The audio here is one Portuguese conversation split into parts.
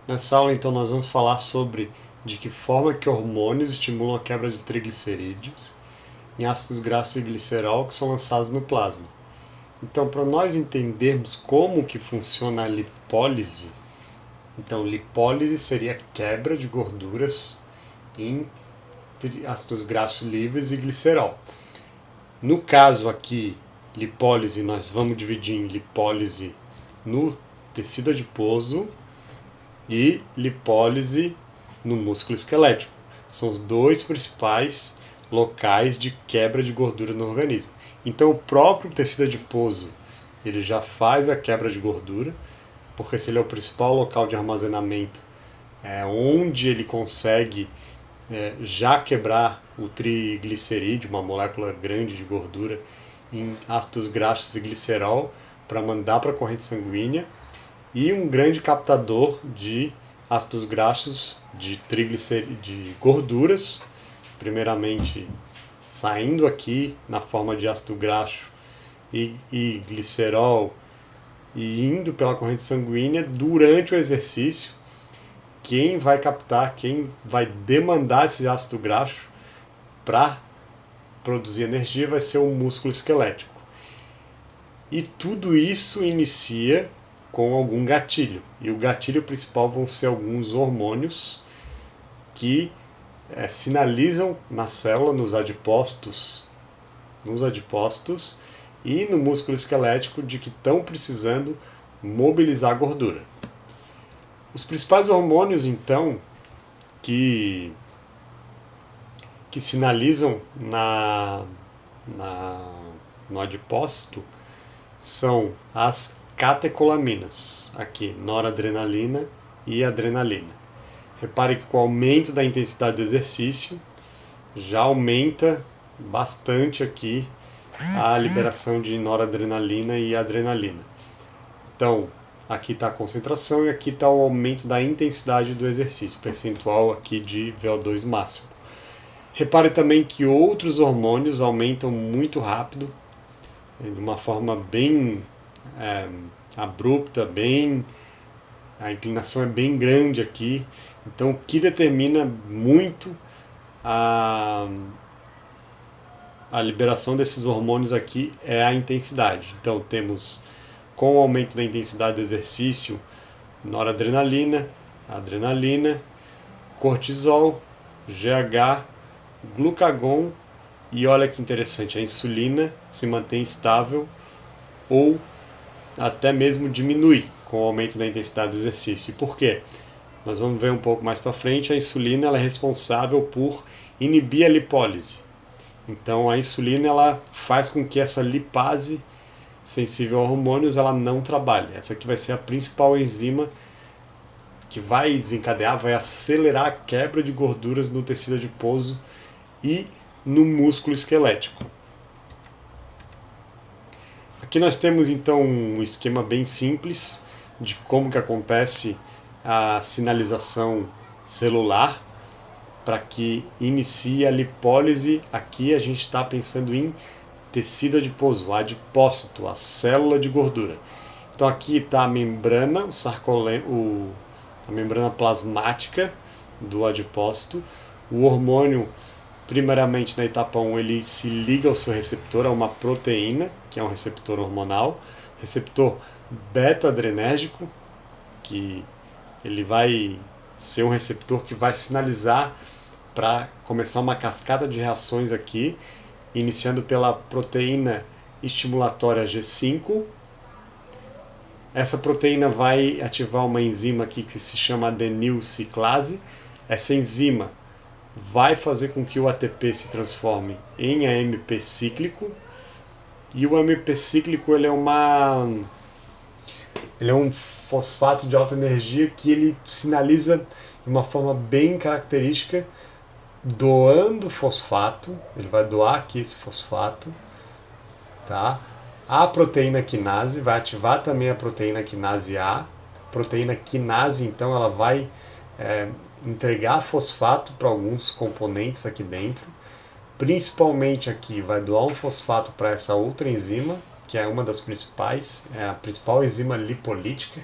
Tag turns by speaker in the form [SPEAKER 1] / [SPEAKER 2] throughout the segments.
[SPEAKER 1] Nessa aula, então, nós vamos falar sobre de que forma que hormônios estimulam a quebra de triglicerídeos em ácidos graxos e glicerol que são lançados no plasma. Então, para nós entendermos como que funciona a lipólise, então lipólise seria a quebra de gorduras em ácidos graxos livres e glicerol. No caso aqui, lipólise, nós vamos dividir em lipólise no tecido adiposo e lipólise no músculo esquelético. São os dois principais locais de quebra de gordura no organismo. Então o próprio tecido adiposo ele já faz a quebra de gordura, porque se ele é o principal local de armazenamento, é onde ele consegue já quebrar o triglicerídeo, uma molécula grande de gordura, em ácidos graxos e glicerol, para mandar para a corrente sanguínea, e um grande captador de ácidos graxos, de gorduras, primeiramente saindo aqui na forma de ácido graxo e glicerol e indo pela corrente sanguínea durante o exercício. Quem vai captar, quem vai demandar esse ácido graxo para produzir energia vai ser o músculo esquelético. E tudo isso inicia com algum gatilho. E o gatilho principal vão ser alguns hormônios que sinalizam na célula, nos adipócitos e no músculo esquelético de que estão precisando mobilizar a gordura. Os principais hormônios, então, que sinalizam no adipócito são as catecolaminas, aqui, noradrenalina e adrenalina. Repare que com o aumento da intensidade do exercício, já aumenta bastante aqui a liberação de noradrenalina e adrenalina. Então, aqui está a concentração e aqui está o aumento da intensidade do exercício, percentual aqui de VO2 máximo. Repare também que outros hormônios aumentam muito rápido, de uma forma bem abrupta, a inclinação é bem grande aqui. Então, o que determina muito a liberação desses hormônios aqui é a intensidade. Então, temos, com o aumento da intensidade do exercício, noradrenalina, adrenalina, cortisol, GH, glucagon e olha que interessante, a insulina se mantém estável ou até mesmo diminui com o aumento da intensidade do exercício. E por quê? Nós vamos ver um pouco mais para frente, a insulina ela é responsável por inibir a lipólise. Então a insulina ela faz com que essa lipase sensível a hormônios ela não trabalhe. Essa aqui vai ser a principal enzima que vai desencadear, vai acelerar a quebra de gorduras no tecido adiposo e no músculo esquelético. Aqui nós temos então um esquema bem simples de como que acontece a sinalização celular para que inicie a lipólise. Aqui a gente está pensando em tecido adiposo, o adipócito, a célula de gordura. Então aqui está a membrana, a membrana plasmática do adipócito. O hormônio, primeiramente na etapa 1, ele se liga ao seu receptor, a uma proteína, que é um receptor hormonal, receptor beta-adrenérgico, que ele vai ser um receptor que vai sinalizar para começar uma cascata de reações aqui, iniciando pela proteína estimulatória G5. Essa proteína vai ativar uma enzima aqui que se chama adenilciclase. Essa enzima vai fazer com que o ATP se transforme em AMP cíclico. E o AMP cíclico ele é um fosfato de alta energia que ele sinaliza de uma forma bem característica, doando fosfato. Ele vai doar aqui esse fosfato, tá? A proteína quinase vai ativar também a proteína quinase A. A proteína quinase, então, ela vai entregar fosfato para alguns componentes aqui dentro. Principalmente aqui vai doar um fosfato para essa outra enzima, que é uma das principais, é a principal enzima lipolítica.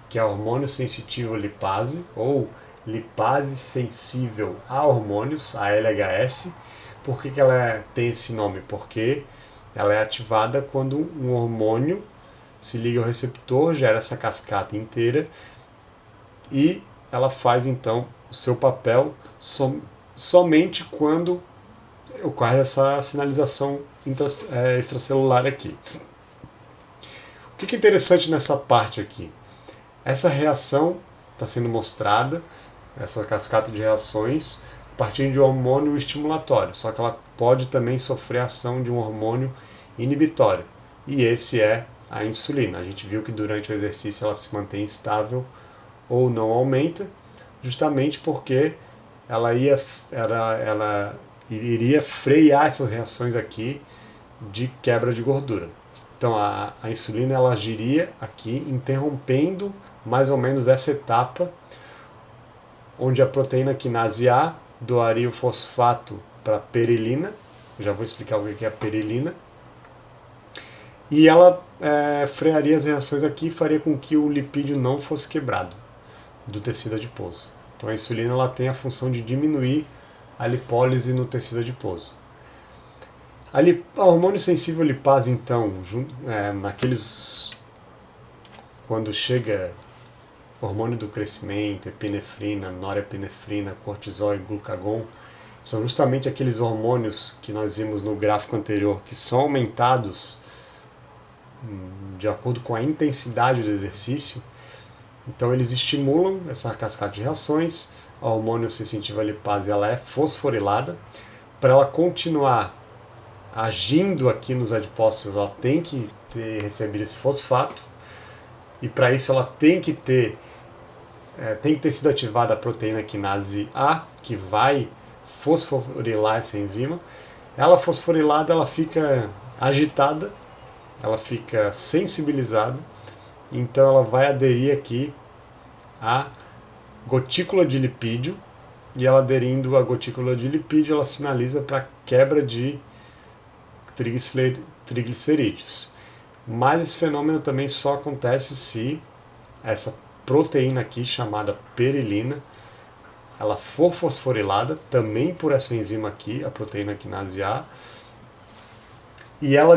[SPEAKER 1] que é hormônio sensitivo lipase, ou lipase sensível a hormônios, a LHS. Por que ela tem esse nome? Porque ela é ativada quando um hormônio se liga ao receptor, gera essa cascata inteira e ela faz então o seu papel somente quando ocorre essa sinalização extracelular aqui. O que é interessante nessa parte aqui? Essa reação está sendo mostrada, essa cascata de reações, a partir de um hormônio estimulatório, só que ela pode também sofrer a ação de um hormônio inibitório, e esse é a insulina. A gente viu que durante o exercício ela se mantém estável ou não aumenta, justamente porque ela iria frear essas reações aqui de quebra de gordura. Então a insulina ela agiria aqui interrompendo mais ou menos essa etapa onde a proteína quinase A doaria o fosfato para perilina, já vou explicar o que é a perilina, e ela frearia as reações aqui e faria com que o lipídio não fosse quebrado do tecido adiposo. Então a insulina ela tem a função de diminuir a lipólise no tecido adiposo. A hormônio sensível lipase, então, quando chega hormônio do crescimento, epinefrina, norepinefrina, cortisol e glucagon, são justamente aqueles hormônios que nós vimos no gráfico anterior, que são aumentados de acordo com a intensidade do exercício. Então eles estimulam essa cascata de reações. A hormônio sensível lipase ela é fosforilada. Para ela continuar agindo aqui nos adipócitos, ela tem que receber esse fosfato, e para isso ela tem que ter sido ativada a proteína quinase A, que vai fosforilar essa enzima. Ela fosforilada, ela fica agitada, ela fica sensibilizada, então ela vai aderir aqui à gotícula de lipídio, e ela aderindo à gotícula de lipídio, ela sinaliza para quebra de triglicerídeos. Mas esse fenômeno também só acontece se essa proteína aqui, chamada perilina, ela for fosforilada, também por essa enzima aqui, a proteína quinase A, e ela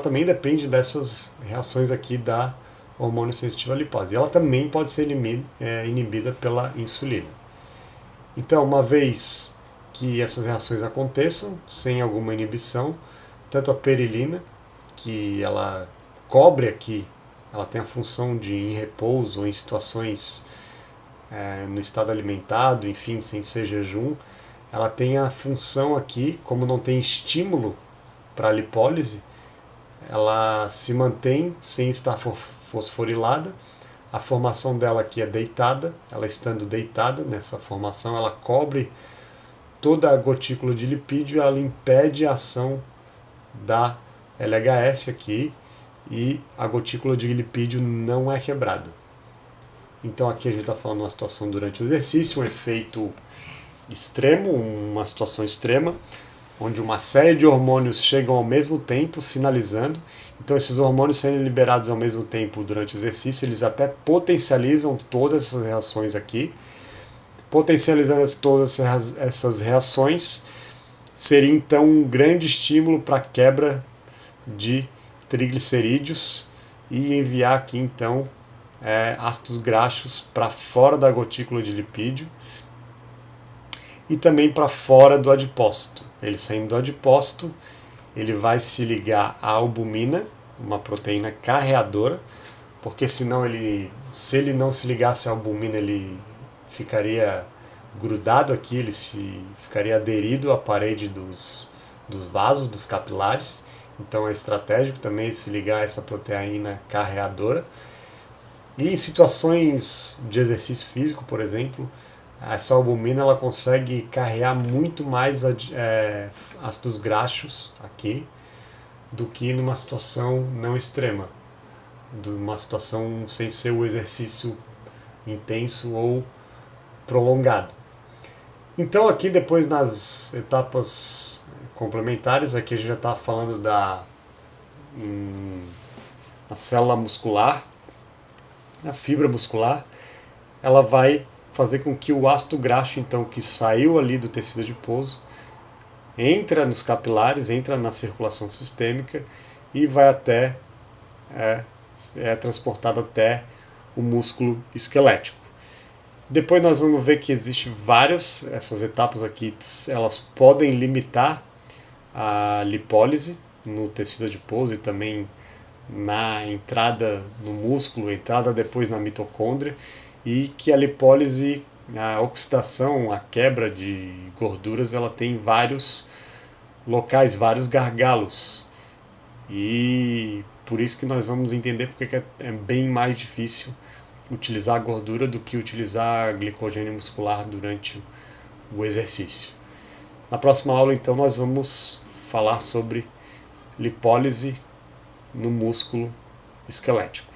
[SPEAKER 1] também depende dessas reações aqui da hormônio sensitivo à lipase. E ela também pode ser inibida pela insulina. Então, uma vez que essas reações aconteçam sem alguma inibição, tanto a perilina, que ela cobre aqui, ela tem a função de em repouso ou em situações no estado alimentado, enfim, sem ser jejum, ela tem a função aqui, como não tem estímulo para a lipólise, ela se mantém sem estar fosforilada. A formação dela aqui é deitada, ela estando deitada nessa formação, ela cobre toda a gotícula de lipídio, ela impede a ação da LHS aqui, e a gotícula de lipídio não é quebrada. Então aqui a gente está falando de uma situação durante o exercício, um efeito extremo, uma situação extrema, onde uma série de hormônios chegam ao mesmo tempo, sinalizando. Então esses hormônios sendo liberados ao mesmo tempo durante o exercício, eles até potencializam todas essas reações aqui. Potencializando todas essas reações, seria então um grande estímulo para a quebra de triglicerídeos e enviar aqui então ácidos graxos para fora da gotícula de lipídio e também para fora do adipócito. Ele saindo do adipócito, ele vai se ligar à albumina, uma proteína carreadora, porque senão se ele não se ligasse à albumina, ele ficaria grudado aqui, ele ficaria aderido à parede dos vasos, dos capilares. Então é estratégico também se ligar a essa proteína carreadora. E em situações de exercício físico, por exemplo, essa albumina ela consegue carregar muito mais ácidos graxos aqui do que numa situação não extrema, numa situação sem ser o exercício intenso ou prolongado. Então aqui depois nas etapas complementares, aqui a gente já está falando da célula muscular, a fibra muscular, ela vai fazer com que o ácido graxo, então, que saiu ali do tecido adiposo, entra nos capilares, entra na circulação sistêmica e vai até transportado até o músculo esquelético. Depois nós vamos ver que existe essas etapas aqui, elas podem limitar a lipólise no tecido adiposo e também na entrada no músculo, entrada depois na mitocôndria, e que a lipólise, a oxidação, a quebra de gorduras, ela tem vários locais, vários gargalos. E por isso que nós vamos entender porque é bem mais difícil utilizar a gordura do que utilizar glicogênio muscular durante o exercício. Na próxima aula, então, nós vamos falar sobre lipólise no músculo esquelético.